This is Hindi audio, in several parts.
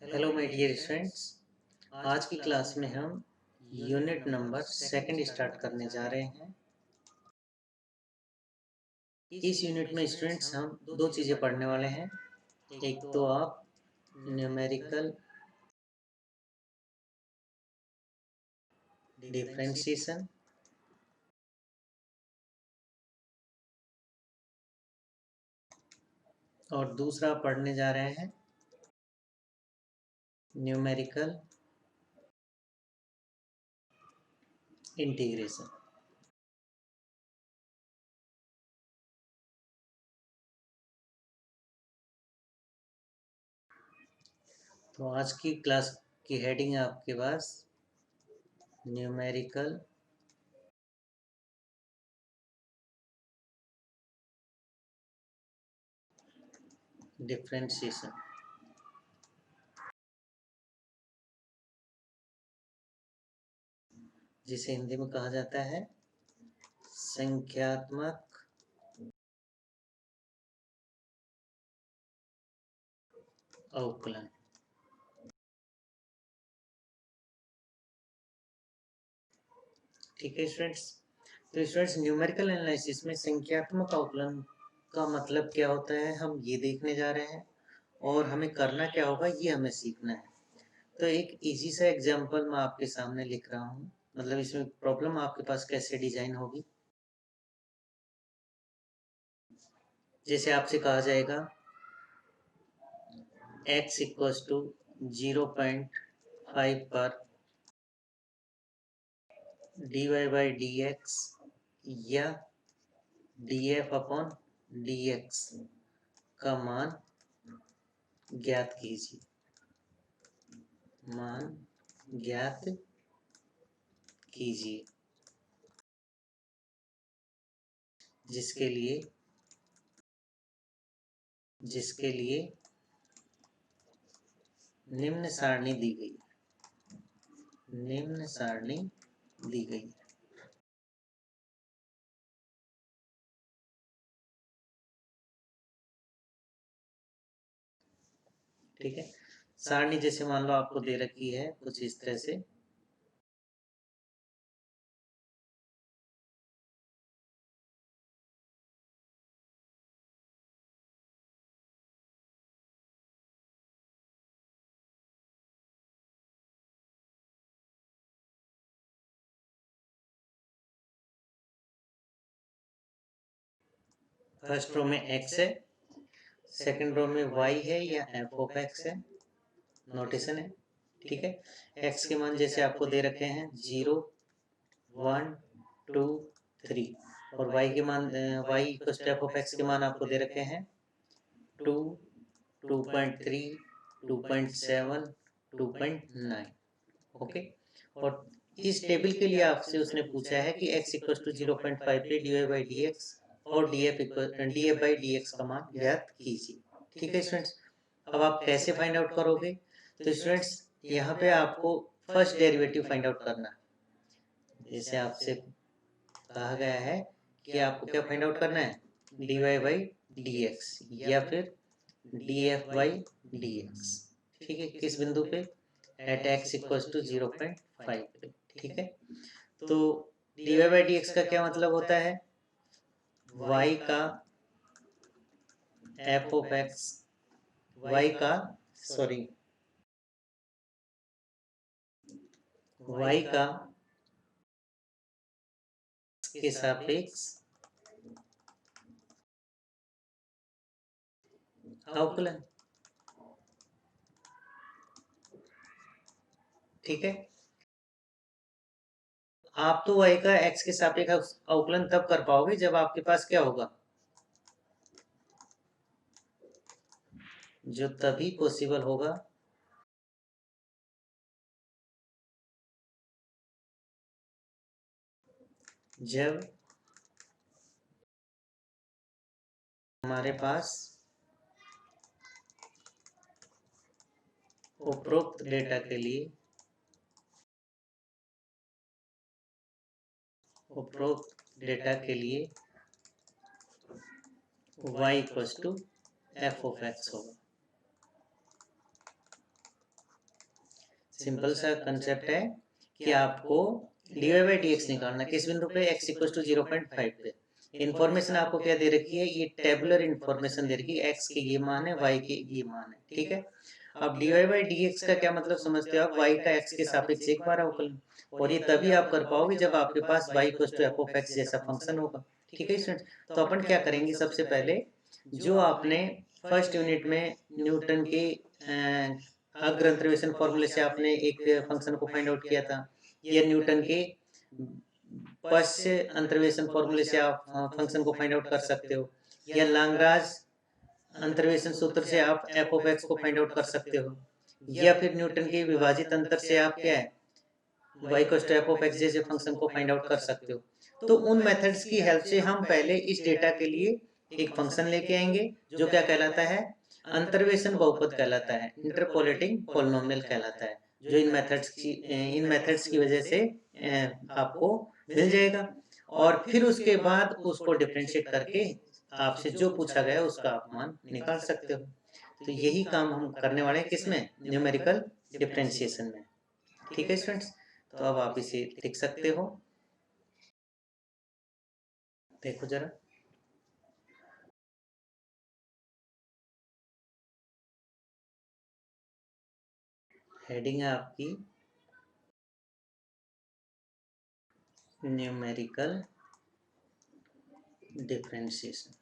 Hello my dear students. आज की क्लास में हम यूनिट नंबर सेकंड स्टार्ट करने जा रहे हैं। इस यूनिट में स्टूडेंट्स हम दो चीज़ें पढ़ने वाले हैं। एक तो आप न्यूमेरिकल डिफरेंशिएशन और दूसरा पढ़ने जा रहे हैं न्यूमेरिकल इंटीग्रेशन। तो आज की क्लास की हेडिंग है आपके पास न्यूमेरिकल डिफरेंशिएशन, जिसे हिंदी में कहा जाता है संख्यात्मक अवकलन। ठीक है स्टूडेंट्स। तो स्टूडेंट्स, न्यूमेरिकल एनालिसिस में संख्यात्मक अवकलन का मतलब क्या होता है हम ये देखने जा रहे हैं, और हमें करना क्या होगा ये हमें सीखना है। तो एक इजी सा एग्जांपल मैं आपके सामने लिख रहा हूँ, मतलब इसमें प्रॉब्लम आपके पास कैसे डिजाइन होगी। जैसे आपसे कहा जाएगा x इक्वल्स टू 0.5 पर dy बाई डी एक्स या df अपॉन dx का मान ज्ञात कीजिए। मान ज्ञात कीजिए जिसके लिए निम्न सारणी दी गई है। ठीक है, सारणी जैसे मान लो आपको दे रखी है कुछ इस तरह से। फर्स्ट रो में x है, सेकंड रो में y है या f ऑफ x है, नोटेशन है। ठीक है, x के मान जैसे आपको दे रखे हैं 0, 1, 2, 3, और y के मान y equals to f of x के मान आपको दे रखे हैं 2, 2.3, 2.7, 2.9। ओके, और इस टेबल के लिए आपसे उसने पूछा है कि x इक्वल्स टू 0.5 पे dy बाई डी एक्स और df बाई डी एक्स का मान ज्ञात कीजिए। ठीक है स्टूडेंट्स, अब आप कैसे फाइंड आउट करोगे? तो स्टूडेंट्स, यहाँ पे आपको फर्स्ट डेरिवेटिव फाइंड आउट करना है। जैसे आपसे कहा गया है कि आपको क्या फाइंड आउट करना है, dy बाई डी एक्स या फिर df बाई डी एक्स। ठीक है, किस बिंदु पे? एट x इक्वल्स टू 0.5 पे। ठीक है, तो dy बाई डी एक्स का क्या मतलब होता है? y का f ऑफ x, y का सॉरी y का के सापेक्ष अवकलन। ठीक है, आप तो y का x के सापेक्ष अवकलन तब कर पाओगे जब आपके पास क्या होगा, जो तभी पॉसिबल होगा जब हमारे पास उपरोक्त डेटा के लिए y equals to f of x होगा। सिंपल सा कंसेप्ट है कि आपको dy बाई डी एक्स निकालना, किस बिंदु पे, x इक्वल टू 0.5 पे। इन्फॉर्मेशन आपको क्या दे रखी है, ये टेबुलर इन्फॉर्मेशन दे रखी है, x के ये मान है, y के ये मान है, ठीक है। अब dy बाई डी एक्स का क्या मतलब समझते हो आप, y का x के सापेक्ष एक बार अवकलन, और ये तभी आप कर पाओगे जब आपके पास y equal to f of x जैसा फंक्शन होगा, ठीक है स्टूडेंट। तो अपन क्या करेंगे, सबसे पहले जो आपने फर्स्ट यूनिट में न्यूटन के अग्र अंतर्वेशन फॉर्मूले से आपने एक फंक्शन को फाइंड आउट किया था, या न्यूटन के पश्च अंतर्वेशन फॉर्मूले से आप फंक्शन को फाइंड आउट कर सकते हो, या लाग्रांज अंतर्वेशन सूत्र से आप एफ ऑफ एक्स को फाइंड आउट कर सकते हो, या फिर न्यूटन के विभाजित अंतर से आप क्या है y equal to f of x जैसे फंक्शन को फाइंड आउट कर सकते हो। तो उन मेथड्स की हेल्प से हम पहले इस डेटा के लिए एक फंक्शन लेके आएंगे जो क्या कहलाता है, अंतर्वेशन बहुपद कहलाता है, इंटरपोलेटिंग पॉलिनोमियल कहलाता है, जो इन मेथड्स की वजह से आपको मिल जाएगा। और फिर उसके बाद उसको डिफरेंशिएट करके आपसे जो पूछा गया उसका आप मान निकाल सकते हो। तो यही काम हम करने वाले हैं, किसमें, न्यूमेरिकल डिफरेंशिएशन में, ठीक है स्टूडेंट्स। तो अब आप इसे लिख सकते हो, देखो जरा, हेडिंग है आपकी न्यूमेरिकल डिफरेंशिएशन।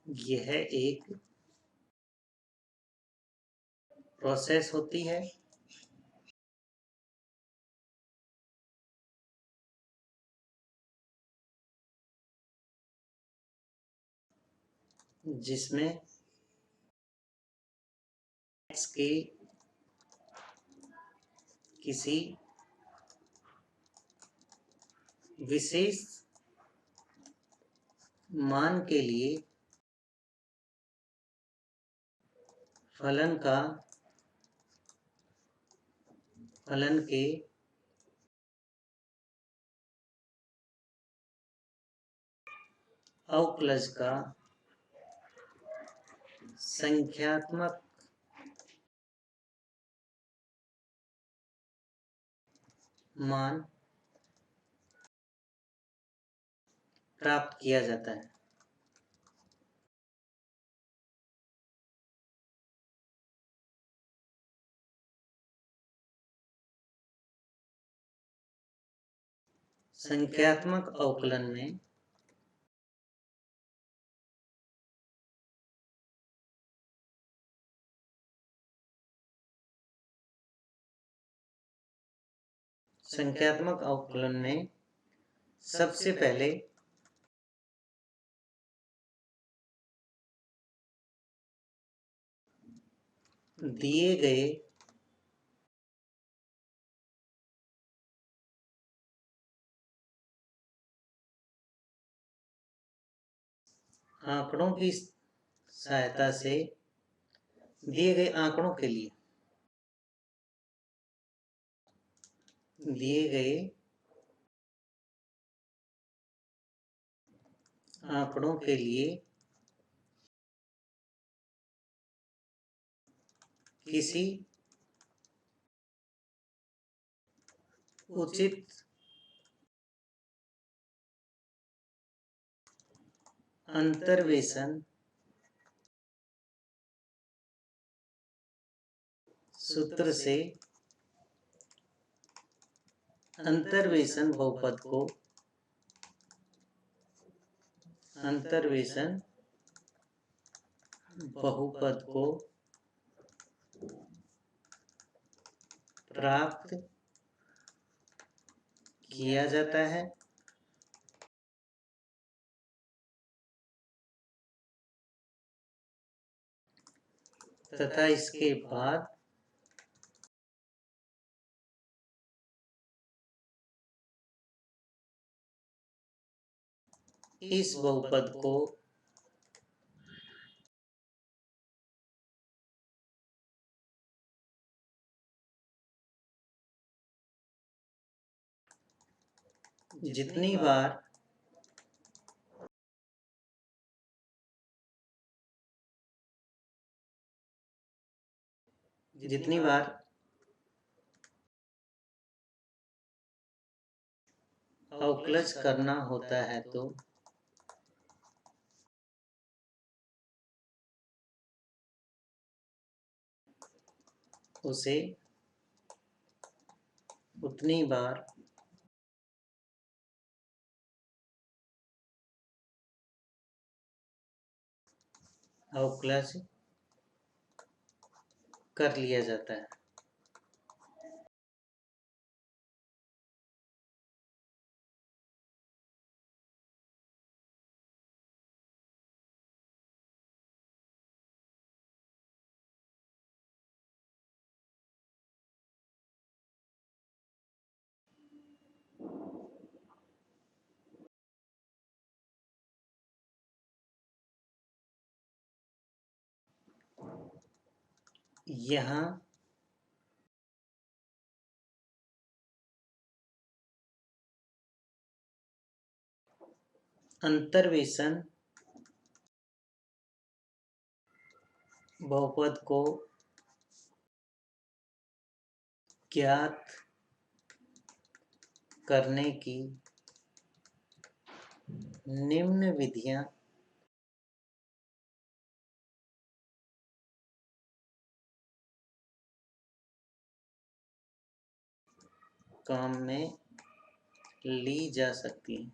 यह एक प्रोसेस होती है जिसमें x के किसी विशेष मान के लिए फलन के अवकलज का संख्यात्मक मान प्राप्त किया जाता है। संख्यात्मक अवकलन में सबसे पहले दिए गए आंकड़ों की सहायता से, दिए गए आंकड़ों के लिए, दिए गए आंकड़ों के लिए किसी उचित अंतर्वेशन सूत्र से अंतर्वेशन बहुपद को प्राप्त किया जाता है तथा इसके बाद इस बहुपद को जितनी बार अवकलज करना होता है तो उसे उतनी बार अवकलज कर लिया जाता है। यहाँ अंतर्वेशन बहुपद को ज्ञात करने की निम्न विधियां काम में ली जा सकती हैं।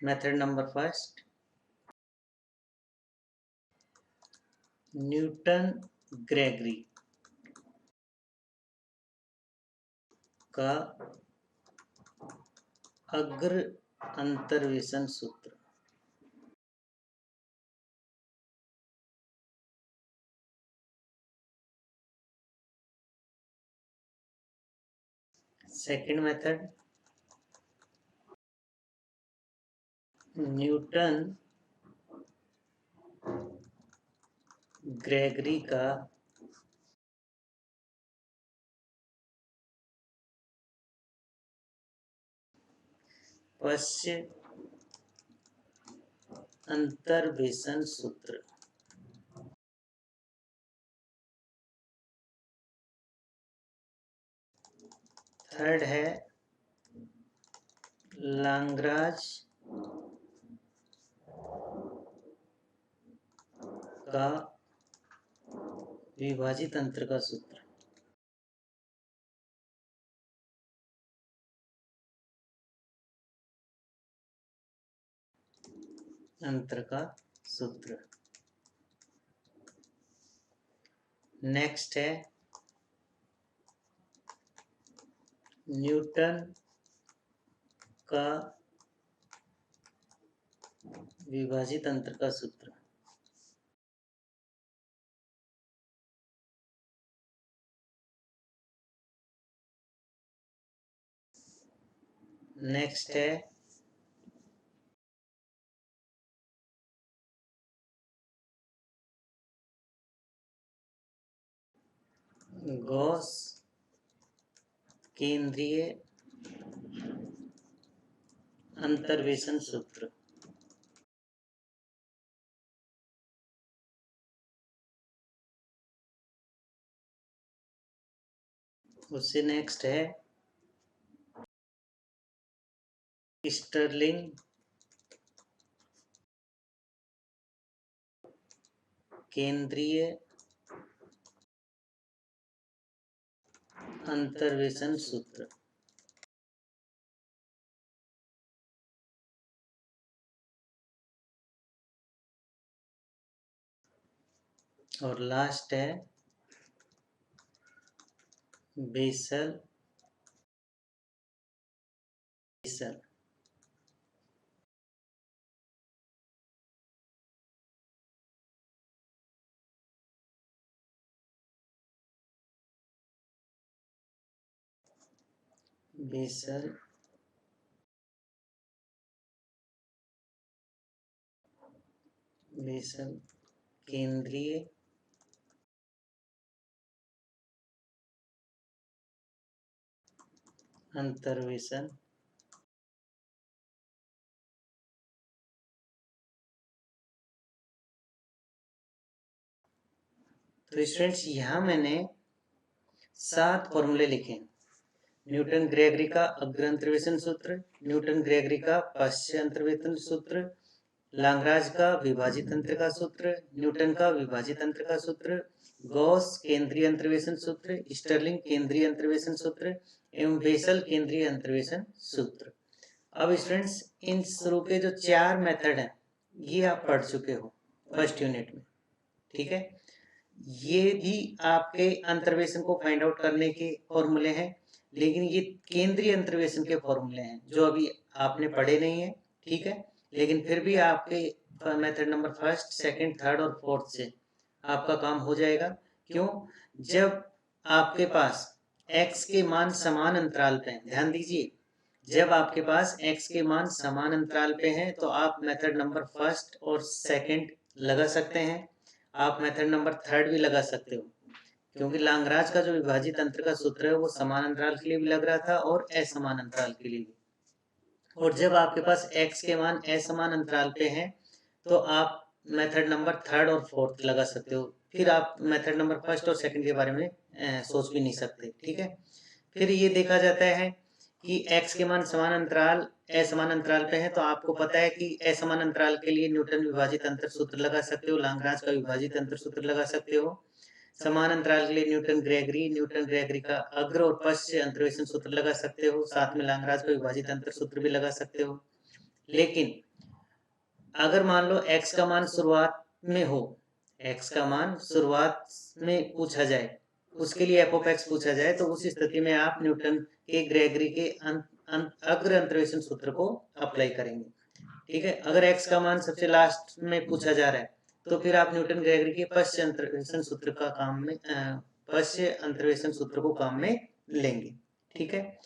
Method number first, Newton Gregory का अग्र अंतर्वेशन सूत्र। सेकंड मेथड, न्यूटन ग्रेगरी का पश्च अंतर्वेशन सूत्र। थर्ड है लाग्रांज का विभाजित अंतर का सूत्र। अंतर का सूत्र। नेक्स्ट है न्यूटन का विभाजित अंतर का सूत्र। नेक्स्ट है गॉस केंद्रीय अंतर्वेशन सूत्र। उससे नेक्स्ट है स्टर्लिंग केंद्रीय अंतर्वेशन सूत्र। और लास्ट है बेसल बेसल। बेसल बेसल केंद्रीय अंतर्वेशन तो स्टूडेंट्स यहाँ मैंने 7 फॉर्मूले लिखे। न्यूटन ग्रेगरी का अग्र अंतर्वेशन सूत्र, न्यूटन ग्रेगरी का पश्च अंतर्वेशन सूत्र, लाग्रांज का विभाजित अंतर का सूत्र, न्यूटन का विभाजित अंतर का सूत्र, गॉस केंद्रीय अंतर्वेशन सूत्र, स्टर्लिंग केंद्रीय अंतर्वेशन सूत्र एवं बेसल केंद्रीय अंतर्वेशन सूत्र। अब स्टूडेंट्स इन शुरू के जो 4 मेथड हैं ये आप पढ़ चुके हो फर्स्ट यूनिट में, ठीक है। ये भी आपके अंतर्वेशन को फाइंड आउट करने के फॉर्मूले हैं, लेकिन ये केंद्रीय अंतर्वेशन के फॉर्मूले हैं जो अभी आपने पढ़े नहीं है, ठीक है। लेकिन फिर भी आपके method number first, second, third और फोर्थ से आपका काम हो जाएगा। क्यों? जब आपके पास x के मान समान अंतराल पे हैं, ध्यान दीजिए, जब आपके पास x के मान समान अंतराल पे हैं तो आप मेथड नंबर फर्स्ट और सेकंड लगा सकते हैं, आप मेथड नंबर थर्ड भी लगा सकते हो, क्योंकि लाग्रांज का जो विभाजित अंतर का सूत्र है वो समान अंतराल के लिए भी लग रहा था और असमान अंतराल के लिए भी। और जब आपके पास x के मान असमान अंतराल पे हैं तो आप मेथड नंबर थर्ड और फोर्थ लगा सकते हो, फिर आप मेथड नंबर फर्स्ट और सेकंड के बारे में सोच भी नहीं सकते, ठीक है। फिर ये देखा जाता है कि x के मान समान अंतराल असमान अंतराल पे है तो आपको पता है कि असमान अंतराल के लिए न्यूटन विभाजित अंतर सूत्र लगा सकते हो, लाग्रांज का विभाजित अंतर सूत्र लगा सकते हो, समान अंतराल के लिए न्यूटन ग्रेगरी का अग्र और पश्च अंतर्वेशन सूत्र लगा सकते हो, साथ में लाग्रांज का विभाजित अंतर सूत्र भी लगा सकते हो। लेकिन अगर मान लो x का मान शुरुआत में हो, x का मान शुरुआत में पूछा जाए, उसके लिए f ऑफ x पूछा जाए, तो उस स्थिति में आप न्यूटन के ग्रेगरी के अग्र अंतर्वेशन सूत्र को अप्लाई करेंगे, ठीक है। अगर x का मान सबसे लास्ट में पूछा जा रहा है तो फिर आप न्यूटन ग्रेगरी के पश्च अंतर्वेशन सूत्र का काम में पश्च अंतर्वेशन सूत्र को काम में लेंगे, ठीक है।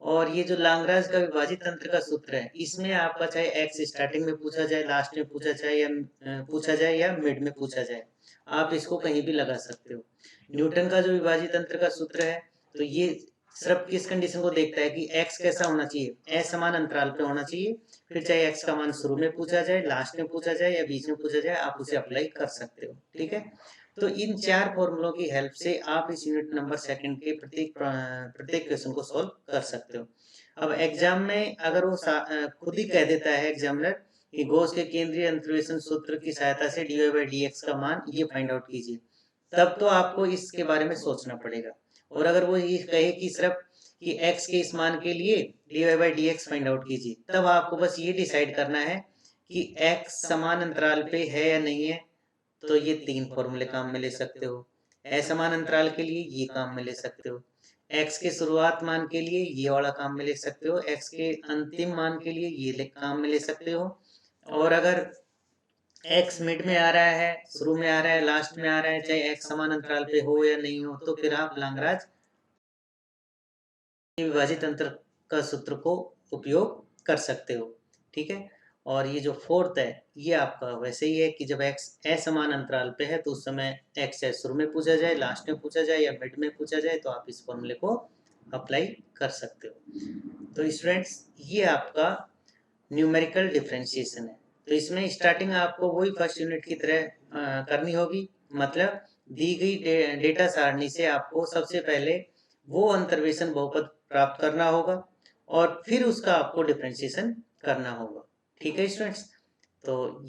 और ये जो लाग्रांज का विभाजित अंतर का सूत्र है, इसमें आपका चाहे x स्टार्टिंग में पूछा जाए, लास्ट में पूछा जाए या मिड में पूछा जाए, आप इसको कहीं भी लगा सकते हो। न्यूटन का जो विभाजित अंतर का सूत्र है तो ये सिर्फ किस कंडीशन को देखता है कि x कैसा होना चाहिए, असमान अंतराल पे होना चाहिए। फिर चाहे x का मान शुरू में पूछा जाए, लास्ट में पूछा जाए या बीच में पूछा जाए, आप उसे अप्लाई कर सकते हो, ठीक है। तो इन 4 फॉर्मूलों की हेल्प से आप इस यूनिट नंबर सेकंड के प्रत्येक क्वेश्चन को सॉल्व कर सकते हो। अब एग्जाम में अगर वो खुद ही कह देता है एग्जामिनर कि गॉस के केंद्रीय अंतर्वेशन सूत्र की सहायता से dy/dx का मान ये फाइंड आउट कीजिए, तब तो आपको इसके बारे में सोचना पड़ेगा। और अगर वो ये कहे कि सिर्फ कि x के इस मान के लिए dy/dx फाइंड आउट कीजिए, तब आपको बस ये डिसाइड करना है कि x समान अंतराल पे है या नहीं है, तो ये 3 फॉर्मूले काम में ले सकते हो। असमान अंतराल के लिए ये काम में ले सकते हो, x के शुरुआत मान के लिए ये वाला काम में ले सकते हो, x के अंतिम मान के लिए ये काम में ले सकते हो। और अगर x मिड में आ रहा है, शुरू में आ रहा है, लास्ट में आ रहा है, चाहे x समान अंतराल पे हो या नहीं हो, तो फिर आप लाग्रांज विभाजित अंतर का सूत्र को उपयोग कर सकते हो, ठीक है। और ये जो फोर्थ है ये आपका वैसे ही है कि जब x असमान अंतराल पे है तो उस समय x चाहे शुरू में पूछा जाए, लास्ट में पूछा जाए या मिड में पूछा जाए, तो आप इस फॉर्मूले को अप्लाई कर सकते हो। तो स्टूडेंट्स ये आपका न्यूमेरिकल डिफरेंशिएशन है। तो इसमें स्टार्टिंग आपको वही फर्स्ट यूनिट की तरह करनी होगी, मतलब दी गई डेटा सारणी से आपको सबसे पहले वो अंतर्वेशन बहुपद प्राप्त करना होगा और फिर उसका आपको डिफरेंशिएशन करना होगा, ठीक है स्टूडेंट्स। तो